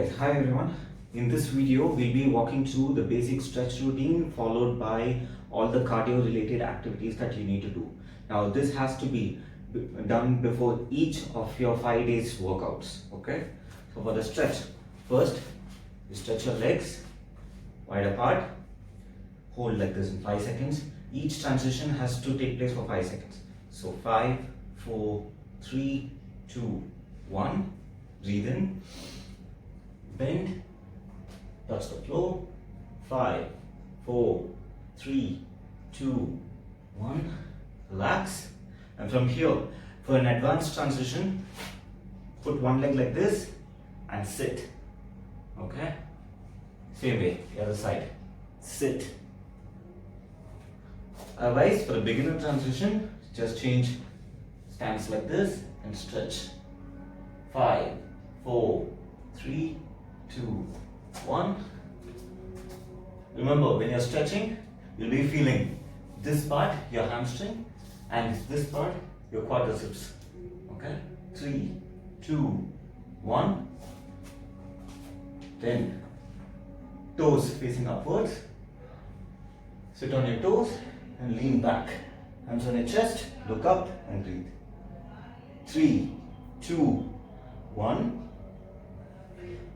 Hi everyone. In this video, we'll be walking through the basic stretch routine followed by all the cardio related activities that you need to do. Now, this has to be done before each of your 5 days workouts. Okay. So for the stretch, first you stretch your legs wide apart, hold like this in 5 seconds. Each transition has to take place for 5 seconds. So 5, 4, 3, 2, 1. Breathe in. Bend, touch the floor. 5, 4, 3, 2, 1. Relax. And from here, for an advanced transition, put one leg like this and sit. Okay? Same way, the other side. Sit. Otherwise, for a beginner transition, just change stance like this and stretch. 5, 4, 3, 2, 1. Remember, when you're stretching, you'll be feeling this part, your hamstring, and this part, your quadriceps. Okay? 3, 2, 1. Then, toes facing upwards. Sit on your toes and lean back. Hands on your chest, look up and breathe. 3, 2, 1.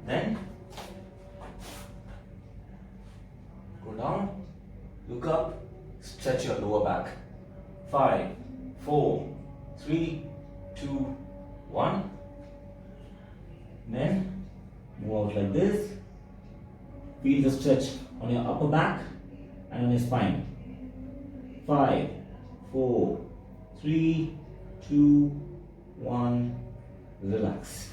Then go down, look up, stretch your lower back. 5, 4, 3, 2, 1. Then move out like this. Feel the stretch on your upper back and on your spine. 5, 4, 3, 2, 1. Relax.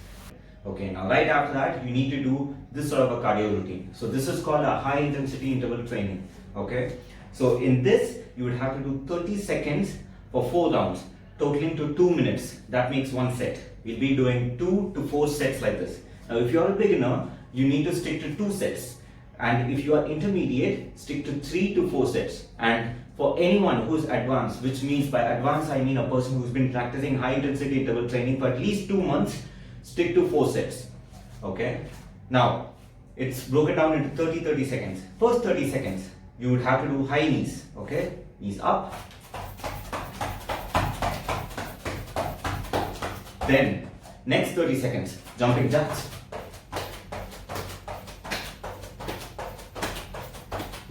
Okay, now right after that, you need to do this sort of a cardio routine. So this is called a high intensity interval training. Okay, so in this, you would have to do 30 seconds for 4 rounds, totaling to 2 minutes. That makes one set. We'll be doing 2 to 4 sets like this. Now, if you're a beginner, you need to stick to 2 sets. And if you are intermediate, stick to 3 to 4 sets. And for anyone who's advanced, which means by advanced, I mean a person who's been practicing high intensity interval training for at least 2 months, stick to 4 sets. Okay. Now, it's broken down into 30 seconds. First 30 seconds, you would have to do high knees. Okay. Knees up. Then, next 30 seconds, jumping jacks.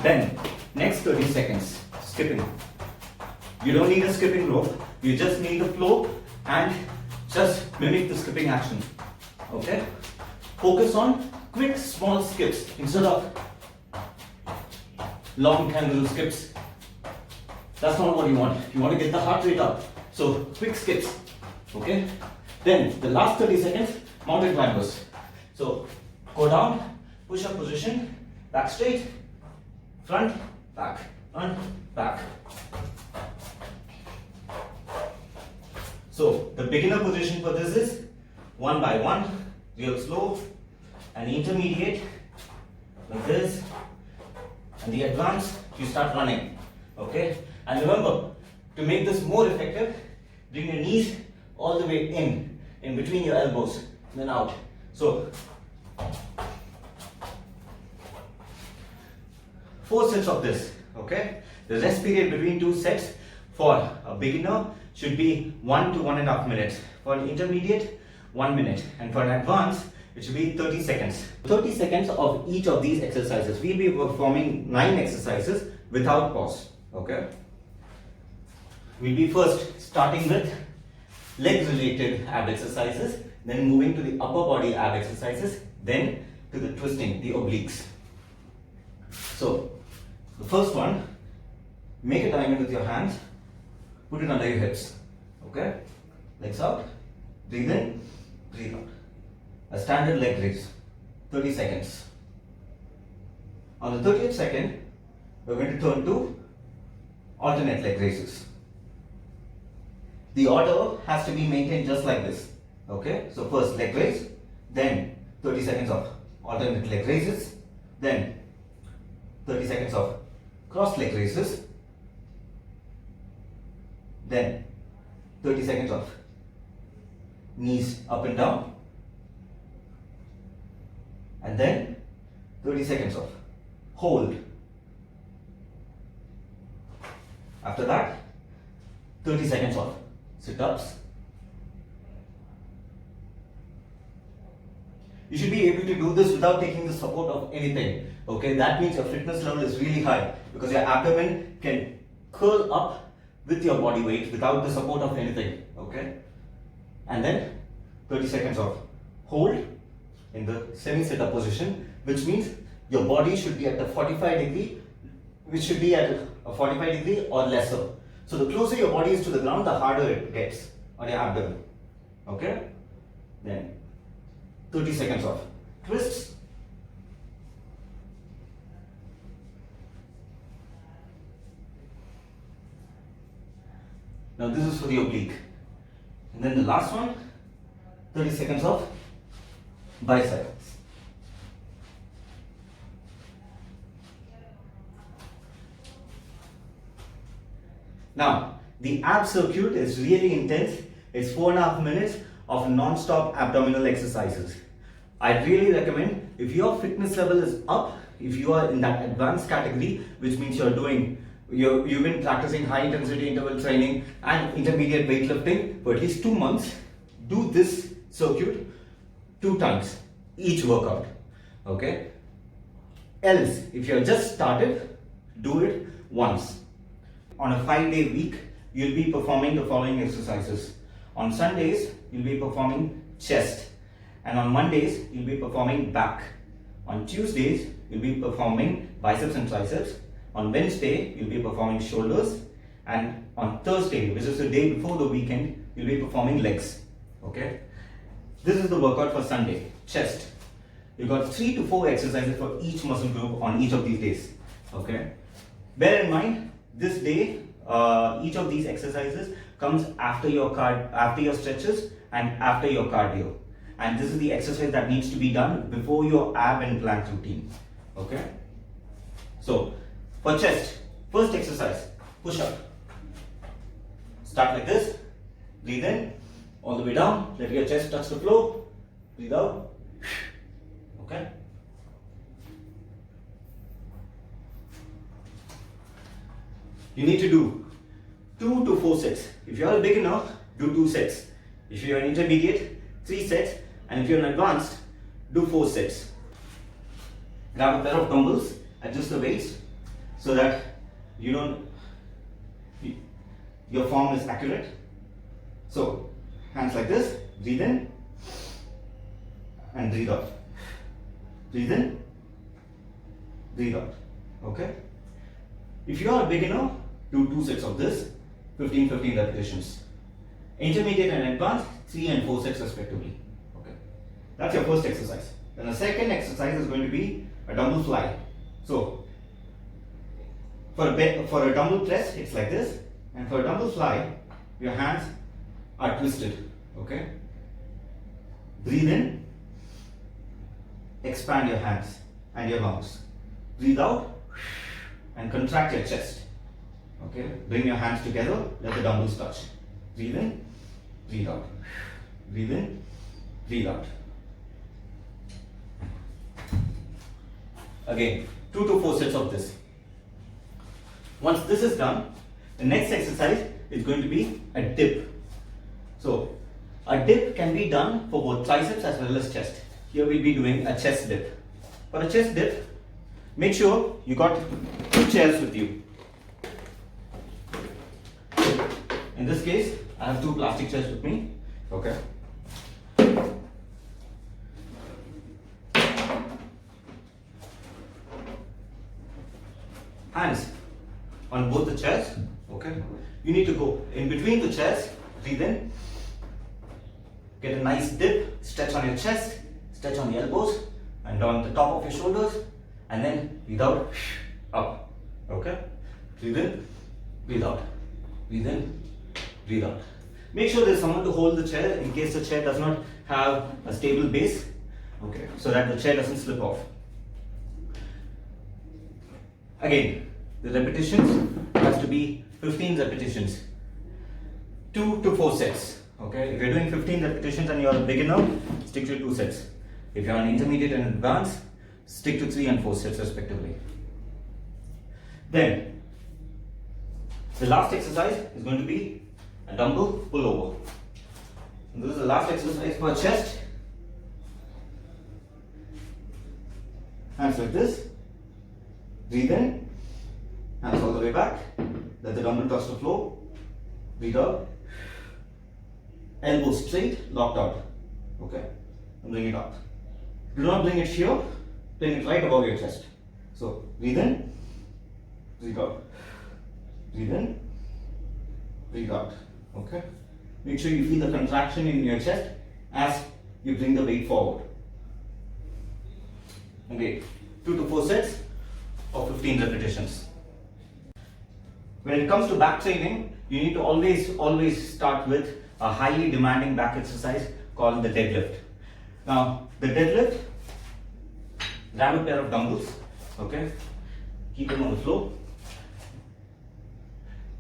Then, next 30 seconds, skipping. You don't need a skipping rope. You just need the flow and just mimic the skipping action. Okay? Focus on quick, small skips instead of long kangaroo skips. That's not what you want. You want to get the heart rate up. So, quick skips. Okay? Then, the last 30 seconds, mountain climbers. So, go down, push up position, back straight, front, back, back. So, the beginner position for this is 1 by 1, real slow, and intermediate like this, and the advanced, you start running. Okay? And remember, to make this more effective, bring your knees all the way in between your elbows, then out. So, 4 sets of this. Okay? The rest period between 2 sets for a beginner should be 1 to 1.5 minutes. For an intermediate, 1 minute. And for an advanced, it should be 30 seconds. 30 seconds of each of these exercises. We'll be performing 9 exercises without pause. Okay? We'll be first starting with leg related ab exercises, then moving to the upper body ab exercises, then to the twisting, the obliques. So, the first one, make a diamond with your hands, put it under your hips. Okay? Legs out, breathe in, breathe out. A standard leg raise, 30 seconds. On the 30th second, we're going to turn to alternate leg raises. The order has to be maintained just like this. Okay? So first leg raise, then 30 seconds of alternate leg raises, then 30 seconds of cross leg raises, then 30 seconds of knees up and down, and then 30 seconds off. Hold. After that, 30 seconds off. Sit-ups. You should be able to do this without taking the support of anything. Okay, that means your fitness level is really high because your abdomen can curl up with your body weight without the support of anything. Okay, and then 30 seconds off. Hold in the semi sit-up position, which means your body should be at the 45 degree, which should be at a 45 degree or lesser. So the closer your body is to the ground, the harder it gets on your abdomen. Okay, then 30 seconds off. Twists. Now this is for the oblique. And then the last one, 30 seconds off. Biceps. Now, the ab circuit is really intense. It's 4.5 minutes of non-stop abdominal exercises. I really recommend, if your fitness level is up, if you are in that advanced category, which means you've been practicing high intensity interval training and intermediate weightlifting for at least 2 months, do this circuit 2 times each workout. Okay? Else, if you have just started, do it once. On a 5-day week, you'll be performing the following exercises. On Sundays, you'll be performing chest. And on Mondays, you'll be performing back. On Tuesdays, you'll be performing biceps and triceps. On Wednesday, you'll be performing shoulders. And on Thursday, which is the day before the weekend, you'll be performing legs. Okay? This is the workout for Sunday. Chest. You've got 3 to 4 exercises for each muscle group on each of these days. Okay? Bear in mind, this day, each of these exercises comes after your stretches and after your cardio. And this is the exercise that needs to be done before your ab and plank routine. Okay? So, for chest, first exercise, push up. Start like this. Breathe in, all the way down. Let your chest touch the floor. Breathe out. Okay? You need to do 2 to 4 sets. If you are a beginner, do 2 sets. If you are an intermediate, 3 sets. And if you are an advanced, do 4 sets. Grab a pair of dumbbells, adjust the weights so that your form is accurate. So, hands like this, breathe in and breathe out. Breathe in, breathe out. Okay? If you are a beginner, do 2 sets of this, 15 repetitions. Intermediate and advanced, 3 and 4 sets respectively. Okay, that's your first exercise. Then the second exercise is going to be a dumbbell fly. So, for a dumbbell press, it's like this, and for a dumbbell fly, your hands are twisted. Okay, breathe in, expand your hands and your lungs. Breathe out and contract your chest. Okay, bring your hands together, let the dumbbells touch. Breathe in, breathe out. Breathe in, breathe out. Again, 2 to 4 sets of this. Once this is done, the next exercise is going to be a dip. So, a dip can be done for both triceps as well as chest. Here we'll be doing a chest dip. For a chest dip, make sure you got 2 chairs with you. In this case, I have 2 plastic chairs with me. Okay. Hands on both the chairs. Okay. You need to go in between the chairs. Breathe in. Get a nice dip. Stretch on your chest. Stretch on the elbows and on the top of your shoulders. And then breathe out. Up. Okay. Breathe in. Breathe out. Breathe in. Breathe out. Make sure there's someone to hold the chair in case the chair does not have a stable base. Okay. So that the chair doesn't slip off. Again, the repetitions has to be 15 repetitions. 2 to 4 sets. Okay. If you're doing 15 repetitions and you're a beginner, stick to 2 sets. If you're on intermediate and advanced, stick to 3 and 4 sets respectively. Then, the last exercise is going to be a dumbbell pullover. And this is the last exercise for chest. Hands like this. Breathe in. Hands all the way back. Let the dumbbell touch the floor. Breathe out. Elbows straight, locked out. Okay. And bring it up. Do not bring it here. Bring it right above your chest. So breathe in. Breathe out. Breathe in. Breathe out. Okay. Make sure you feel the contraction in your chest as you bring the weight forward. Okay. 2 to 4 sets of 15 repetitions. When it comes to back training, you need to always start with a highly demanding back exercise called the deadlift. Now, the deadlift, grab a pair of dumbbells, okay? Keep them on the floor.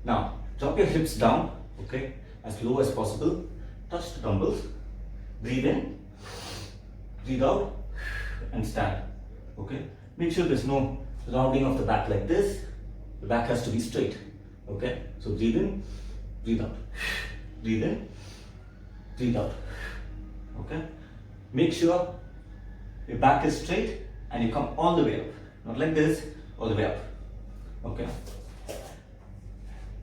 Now, drop your hips down, okay, as low as possible. Touch the dumbbells. Breathe in, breathe out, and stand, okay? Make sure there's no rounding of the back like this. The back has to be straight, okay? So breathe in, breathe out. Breathe in, breathe out, okay? Make sure your back is straight and you come all the way up. Not like this, all the way up, okay?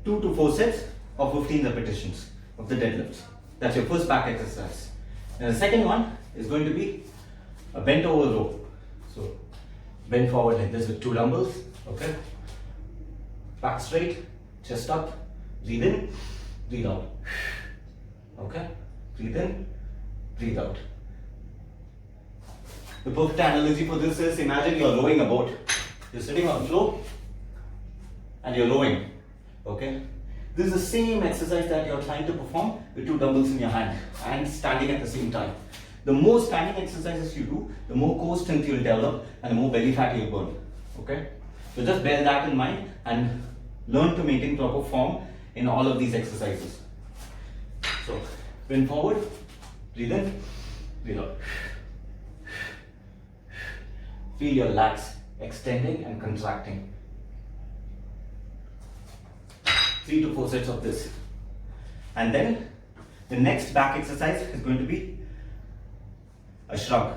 2 to 4 sets of 15 repetitions of the deadlifts. That's your first back exercise. And the second one is going to be a bent over row. So bend forward like this with 2 dumbbells, okay? Back straight, chest up, breathe in, breathe out, okay? Breathe in, breathe out. The perfect analogy for this is, imagine you're rowing a boat. You're sitting on the floor and you're rowing, okay? This is the same exercise that you're trying to perform with 2 dumbbells in your hand and standing at the same time. The more standing exercises you do, the more core strength you'll develop and the more belly fat you'll burn, okay? So just bear that in mind and learn to maintain proper form in all of these exercises. So, bend forward, breathe in, breathe out. Feel your lats extending and contracting. 3 to 4 sets of this. And then the next back exercise is going to be a shrug.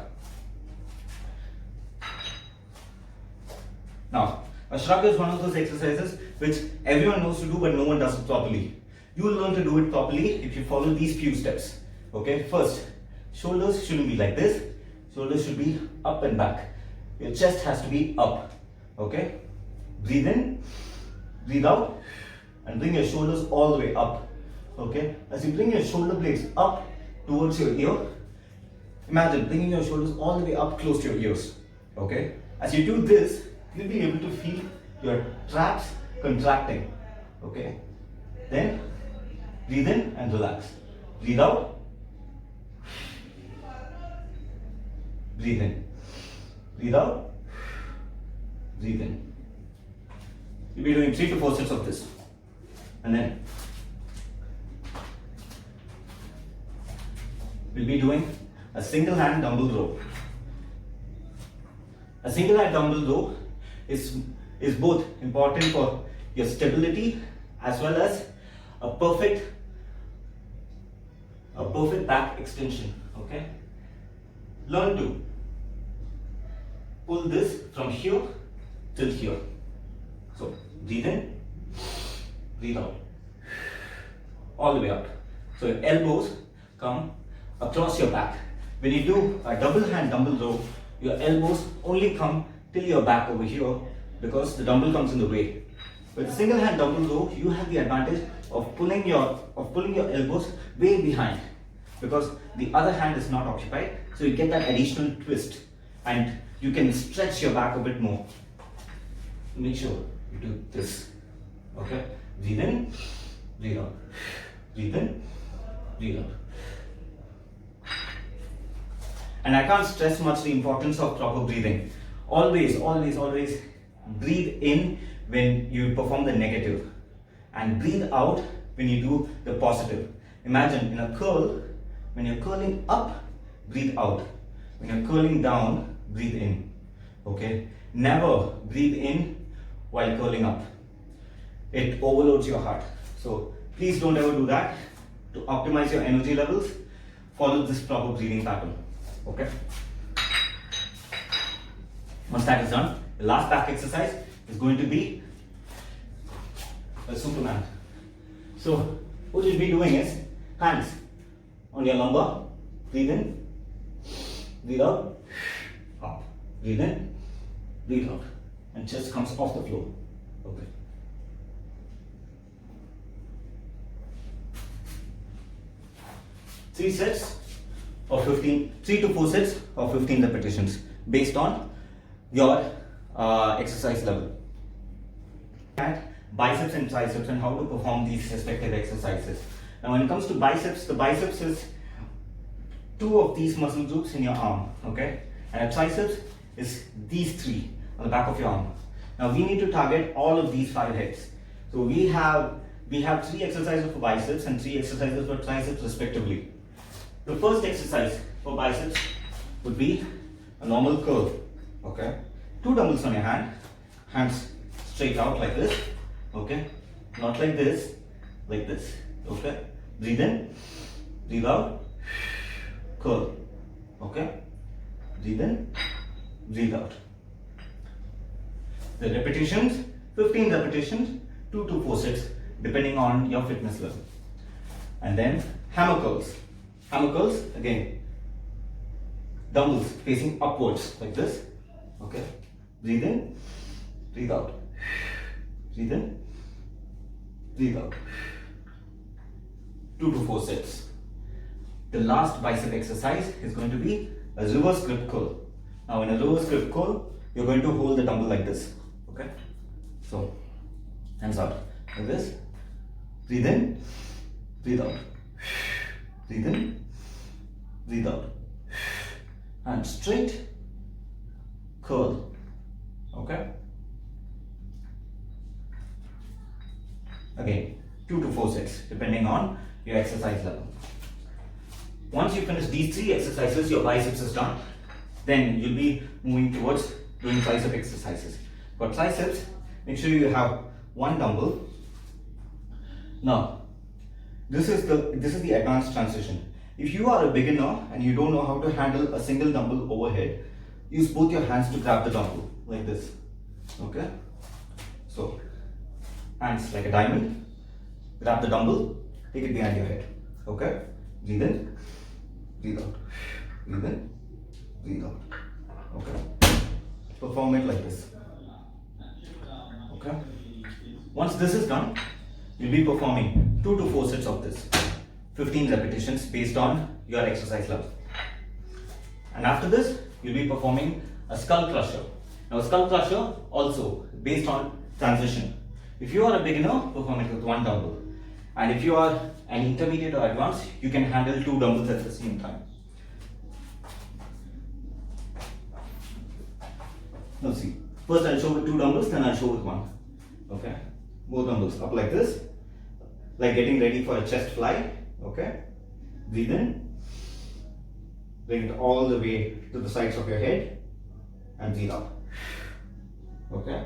Now, a shrug is one of those exercises which everyone knows to do but no one does it properly. You will learn to do it properly if you follow these few steps. Okay, first, shoulders shouldn't be like this. Shoulders should be up and back. Your chest has to be up. Okay, breathe in, breathe out, and bring your shoulders all the way up. Okay, as you bring your shoulder blades up towards your ear, imagine bringing your shoulders all the way up close to your ears. Okay, as you do this, you'll be able to feel your traps contracting. Okay, then breathe in and relax. Breathe out. Breathe in. Breathe out. Breathe in. You'll be doing 3 to 4 sets of this. And then we'll be doing a single hand dumbbell row. A single hand dumbbell row is both important for your stability as well as a perfect back extension. Okay, learn to pull this from here till here. So breathe in, breathe out, all the way up. So your elbows come across your back. When you do a double hand dumbbell row, your elbows only come till your back over here because the dumbbell comes in the way. With a single hand dumbbell row, you have the advantage of pulling your elbows way behind because the other hand is not occupied, so you get that additional twist and you can stretch your back a bit more. Make sure you do this. Okay, breathe in, breathe out, breathe in, breathe out. And I can't stress much the importance of proper breathing. Always breathe in when you perform the negative and breathe out when you do the positive. Imagine in a curl, when you're curling up, breathe out. When you're curling down, breathe in. Okay? Never breathe in while curling up. It overloads your heart. So please don't ever do that. To optimize your energy levels, follow this proper breathing pattern. Okay? Once that is done, the last back exercise is going to be a Superman. So what you'll be doing is hands on your lumbar, breathe in, breathe out, up, breathe in, breathe out, and chest comes off the floor. Okay. Three to 4 sets of 15 repetitions based on your exercise level. At biceps and triceps and how to perform these respective exercises. Now when it comes to biceps, the biceps is 2 of these muscle groups in your arm, okay? And a triceps is these 3 on the back of your arm. Now we need to target all of these 5 heads. So we have 3 exercises for biceps and 3 exercises for triceps respectively. The first exercise for biceps would be a normal curl, okay? 2 dumbbells on your hand, hands straight out like this, okay? Not like this, okay? Breathe in, breathe out, curl, okay? Breathe in, breathe out. The repetitions, 15 repetitions, 2 to 4 sets, depending on your fitness level. And then hammer curls. Hammer curls, again, dumbbells facing upwards like this, okay? Breathe in, breathe out. Breathe in, breathe out. 2 to 4 sets. The last bicep exercise is going to be a reverse grip curl. Now in a reverse grip curl, you're going to hold the dumbbell like this, okay? So, hands out like this. Breathe in, breathe out. Breathe in, breathe out. And straight, curl, okay? Again, 2 to 4 sets, depending on your exercise level. Once you finish these 3 exercises, your biceps is done. Then you'll be moving towards doing tricep exercises. For triceps, make sure you have 1 dumbbell. Now, this is the advanced transition. If you are a beginner and you don't know how to handle a single dumbbell overhead, use both your hands to grab the dumbbell like this. Okay? So, hands like a diamond, grab the dumbbell, take it behind your head. Okay? Breathe in, breathe out. Breathe in, breathe out. Okay? Perform it like this. Okay? Once this is done, you'll be performing 2 to 4 sets of this. 15 repetitions based on your exercise level. And after this, you'll be performing a skull crusher. Now, skull crusher also based on transition. If you are a beginner, perform it with 1 dumbbell. And if you are an intermediate or advanced, you can handle 2 dumbbells at the same time. Now see, first I'll show with 2 dumbbells, then I'll show with 1. Okay? Both dumbbells up like this, like getting ready for a chest fly. Okay? Breathe in, bring it all the way to the sides of your head, and breathe out. Okay?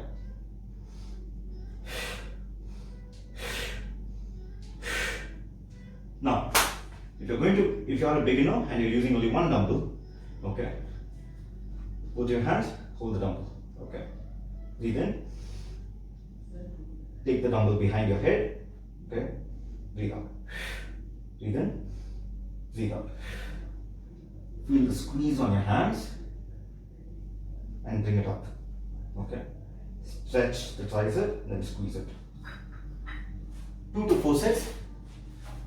Now, if you are a beginner and you're using only 1 dumbbell, okay, put your hands, hold the dumbbell, okay, breathe in, take the dumbbell behind your head, okay, breathe out, breathe in, breathe out, feel the squeeze on your hands and bring it up, okay, stretch the tricep, then squeeze it. 2 to 4 sets,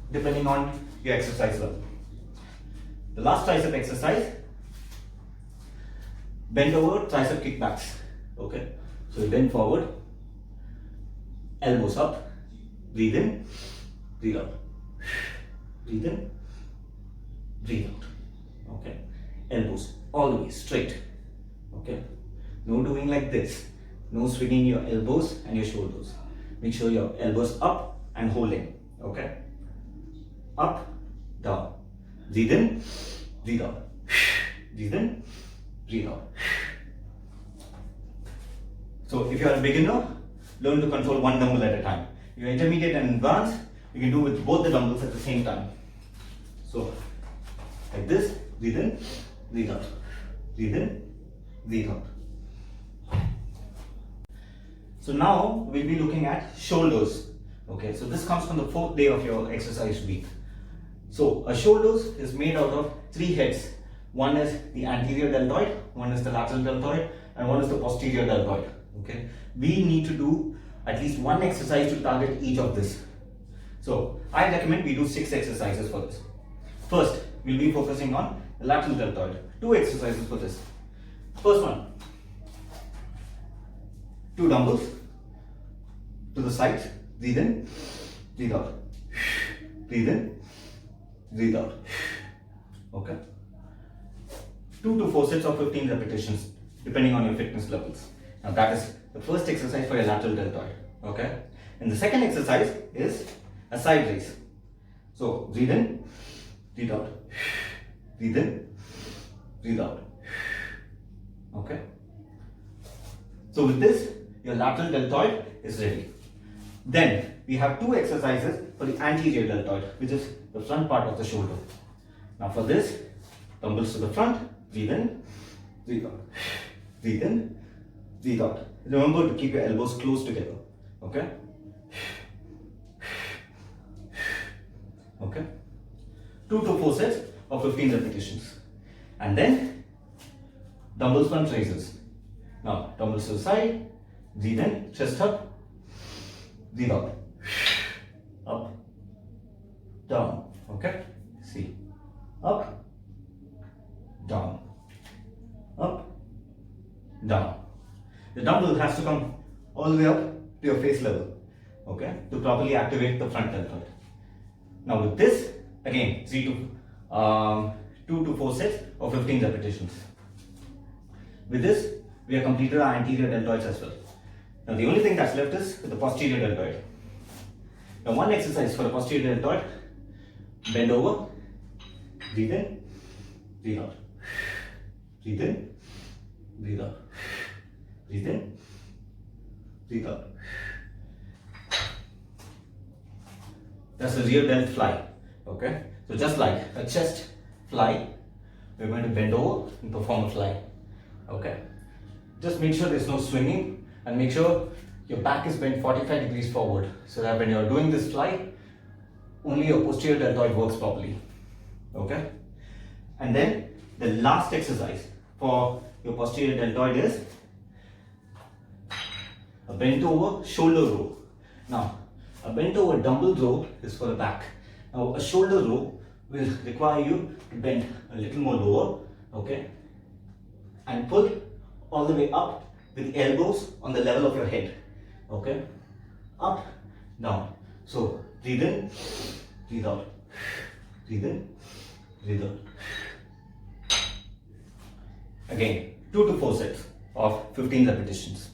depending on your exercise level. The last tricep exercise, bend over tricep kickbacks. Okay, so you bend forward, elbows up, breathe in, breathe out, breathe in, breathe out. Okay, elbows all the way straight. Okay, no doing like this, no swinging your elbows and your shoulders. Make sure your elbows up and holding. Okay. Up, down. Breathe in, breathe out. breathe in, breathe out. So if you are a beginner, learn to control one dumbbell at a time. If you're intermediate and advanced, you can do with both the dumbbells at the same time. So like this, breathe in, breathe out, breathe in, breathe out. So now we'll be looking at shoulders. Okay, so this comes from the 4th day of your exercise week. So a shoulders is made out of 3 heads. One is the anterior deltoid, one is the lateral deltoid, and one is the posterior deltoid. Okay, we need to do at least one exercise to target each of this. So I recommend we do 6 exercises for this. First, we'll be focusing on the lateral deltoid. 2 exercises for this. First one, 2 dumbbells to the sides. Breathe in, breathe out. Breathe in, breathe out. Okay. 2 to 4 sets of 15 repetitions, depending on your fitness levels. Now that is the first exercise for your lateral deltoid. Okay. And the second exercise is a side raise. So breathe in, breathe out. Breathe in, breathe out. Okay. So with this, your lateral deltoid is ready. Then we have 2 exercises for the anterior deltoid, which is the front part of the shoulder. Now for this, dumbbells to the front, breathe in, breathe out. Breathe in, breathe out. Remember to keep your elbows close together. Okay? Okay? 2 to 4 sets of 15 repetitions. And then dumbbell front raises. Now dumbbells to the side, breathe in, chest up, breathe out. Up, down. Okay? See. Up, down. Up, down. The dumbbell has to come all the way up to your face level. Okay? To properly activate the front deltoid. Now with this, again, 2 to 4 sets of 15 repetitions. With this, we have completed our anterior deltoids as well. Now the only thing that's left is the posterior deltoid. Now one exercise for the posterior deltoid, bend over, breathe in, breathe out. Breathe in, breathe out. Breathe in, breathe out. That's the rear delt fly. Okay? So just like a chest fly, we're going to bend over and perform a fly. Okay? Just make sure there's no swinging and make sure your back is bent 45 degrees forward so that when you're doing this fly, only your posterior deltoid works properly. Okay? And then the last exercise for your posterior deltoid is a bent over shoulder row. Now, a bent over dumbbell row is for the back. Now, a shoulder row will require you to bend a little more lower, okay, and pull all the way up with the elbows on the level of your head, okay, up, down. So, breathe in, breathe out, breathe in, breathe out. Again, 2 to 4 sets of 15 repetitions.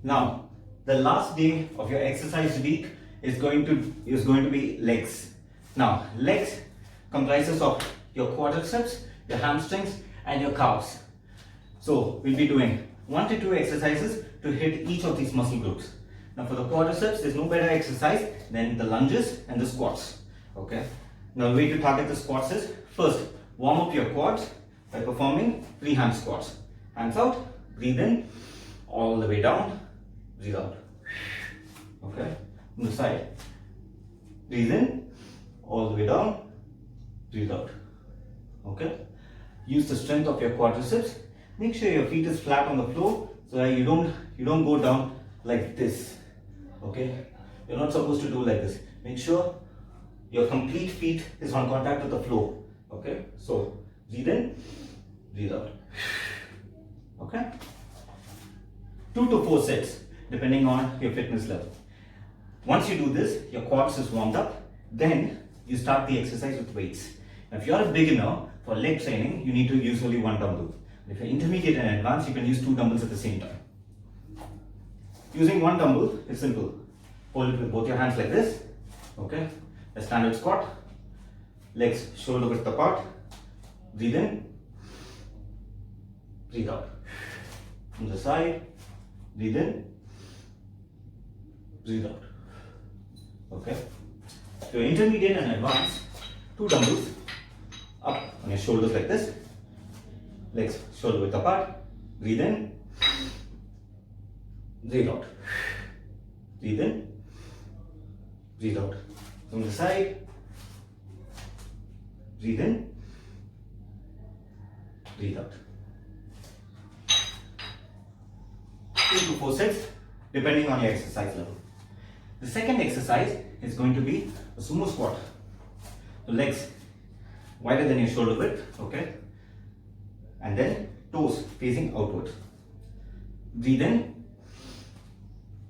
Now, the last day of your exercise week is going to be legs. Now, legs comprises of your quadriceps, your hamstrings, and your calves. So, we'll be doing 1 to 2 exercises to hit each of these muscle groups. Now, for the quadriceps, there's no better exercise than the lunges and the squats. Okay. Now, the way to target the squats is first warm up your quads by performing free-hand squats. Hands out, breathe in, all the way down, breathe out. Okay, on the side, breathe in, all the way down, breathe out. Okay, use the strength of your quadriceps. Make sure your feet is flat on the floor so that you don't go down like this. Okay, you're not supposed to do like this. Make sure your complete feet is on contact with the floor. Okay, so breathe in, breathe out. Okay, 2 to 4 sets depending on your fitness level. Once you do this, your quads is warmed up, then you start the exercise with weights. Now, if you're a beginner, for leg training, you need to use only 1 dumbbell. If you're intermediate and advanced, you can use 2 dumbbells at the same time. Using 1 dumbbell is simple. Hold it with both your hands like this. Okay, a standard squat. Legs shoulder width apart. Breathe in, breathe out. From the side, breathe in, breathe out. Okay. So intermediate and advanced, 2 dumbbells up on your shoulders like this, legs shoulder width apart, breathe in, breathe out, breathe in, breathe out. From the side, breathe in, breathe out. 2 to 4 sets depending on your exercise level. The second exercise is going to be a sumo squat. The legs wider than your shoulder width, okay? And then toes facing outward. Breathe in,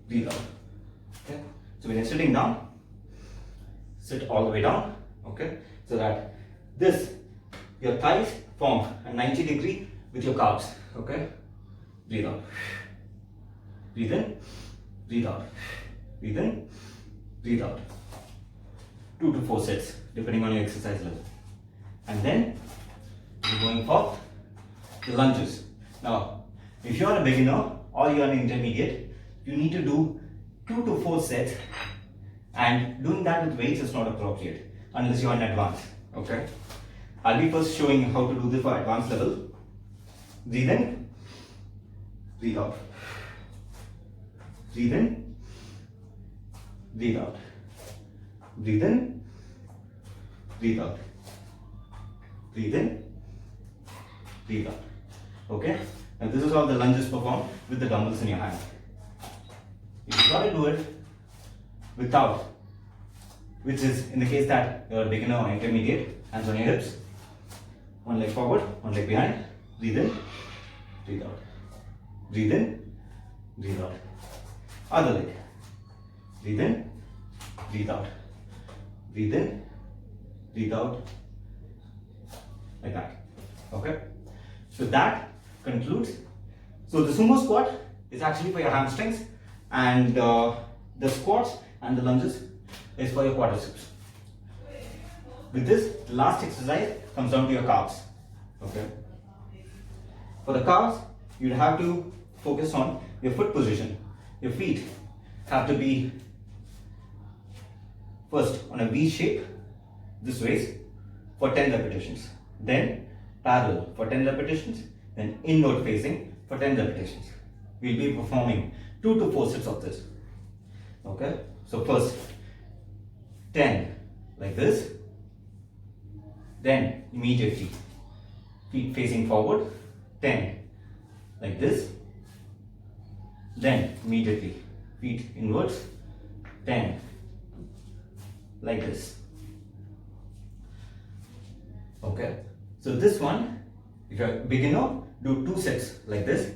breathe out. Okay? So when you're sitting down, sit all the way down, okay? So that your thighs form a 90-degree with your calves, okay? Breathe out. Breathe in, breathe out. Breathe in, breathe out. 2 to 4 sets depending on your exercise level. And then you're going for the lunges. Now, if you are a beginner or you are an intermediate, you need to do 2 to 4 sets, and doing that with weights is not appropriate unless you are an advanced. Okay? I'll be first showing you how to do this for advanced level. Breathe in, breathe out. Breathe in, breathe out. Breathe in, breathe out. Breathe in, breathe out. Okay? And this is how the lunges perform with the dumbbells in your hand. If you try to do it without, which is in the case that you're a beginner or intermediate, hands on your hips, one leg forward, one leg behind, breathe in, breathe out. Breathe in, breathe out. Other leg. Breathe in, breathe out. Breathe in, breathe out. Like that. Okay? So that concludes. So the sumo squat is actually for your hamstrings, and the squats and the lunges is for your quadriceps. With this, the last exercise comes down to your calves. Okay? For the calves, you'd have to focus on your foot position. Your feet have to be first on a V shape, this way, for 10 repetitions. Then parallel for 10 repetitions. Then inward facing for 10 repetitions. We'll be performing 2 to 4 sets of this. Okay? So first 10 like this. Then immediately feet facing forward, 10 like this. Then immediately feet inwards, 10 like this. Okay, so this one, if you're a beginner, do 2 sets like this.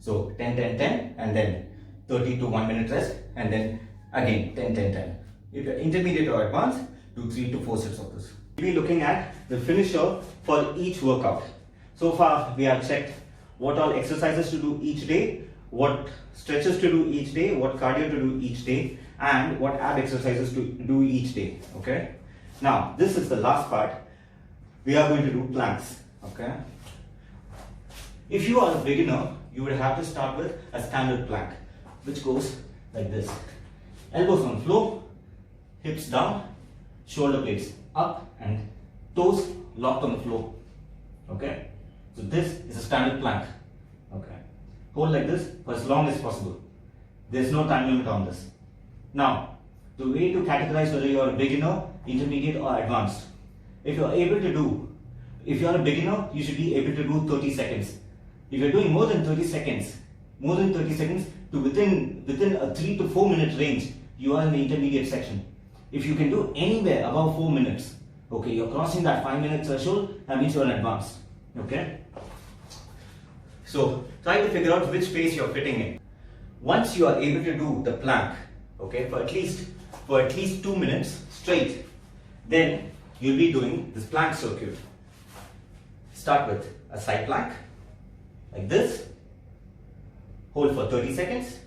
So 10, 10, 10, and then 30 to 1 minute rest, and then again 10, 10, 10. If you're intermediate or advanced, do 3 to 4 sets of this. We'll be looking at the finisher for each workout. So far, we have checked what all exercises to do each day, what stretches to do each day, what cardio to do each day, and what ab exercises to do each day. Okay. Now, this is the last part. We are going to do planks. Okay. If you are a beginner, you would have to start with a standard plank, which goes like this: elbows on floor, hips down, shoulder blades up, and toes locked on the floor. Okay. So this is a standard plank. Okay. Hold like this for as long as possible. There's no time limit on this. Now, the way to categorize whether you are a beginner, intermediate, or advanced. If you are a beginner, you should be able to do 30 seconds. If you're doing more than 30 seconds to within a 3 to 4 minute range, you are in the intermediate section. If you can do anywhere above 4 minutes, okay, you're crossing that 5 minute threshold, that means you're an advanced. Okay. So try to figure out which pace you're fitting in. Once you are able to do the plank, okay, for at least 2 minutes straight, then you'll be doing this plank circuit. Start with a side plank like this. Hold for 30 seconds.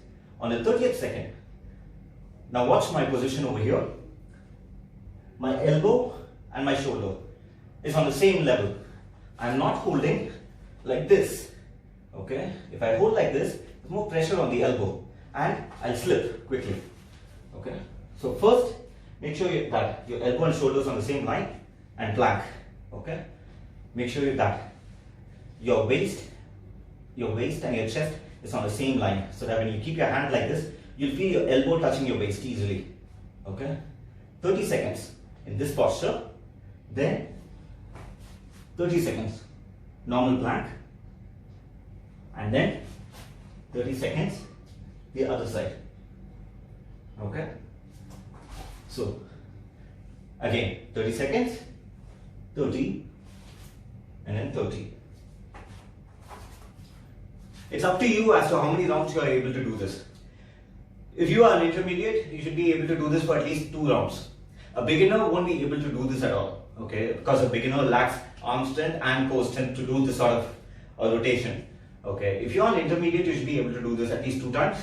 On the 30th second, now watch my position over here. My elbow and my shoulder is on the same level. I'm not holding like this. Okay, if I hold like this, there's more pressure on the elbow and I'll slip quickly. Okay, so first make sure that your elbow and shoulders on the same line and plank. Okay, make sure that your waist and your chest is on the same line, so that when you keep your hand like this, you'll feel your elbow touching your waist easily. Okay, 30 seconds in this posture, then 30 seconds normal plank, and then 30 seconds the other side. Okay, so again 30 seconds, 30, and then 30. It's up to you as to how many rounds you are able to do this. If you are an intermediate, you should be able to do this for at least 2 rounds. A beginner won't be able to do this at all, okay? Because a beginner lacks arm strength and core strength to do this sort of rotation, okay? If you are an intermediate, you should be able to do this at least 2 times.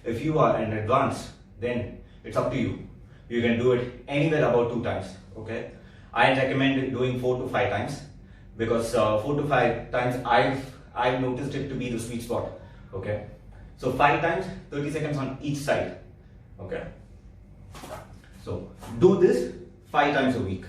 If you are an advanced, then it's up to you. You can do it anywhere about 2 times, okay? I recommend doing 4 to 5 times, because 4 to 5 times I've noticed it to be the sweet spot, okay? So 5 times, 30 seconds on each side, okay? So do this 5 times a week.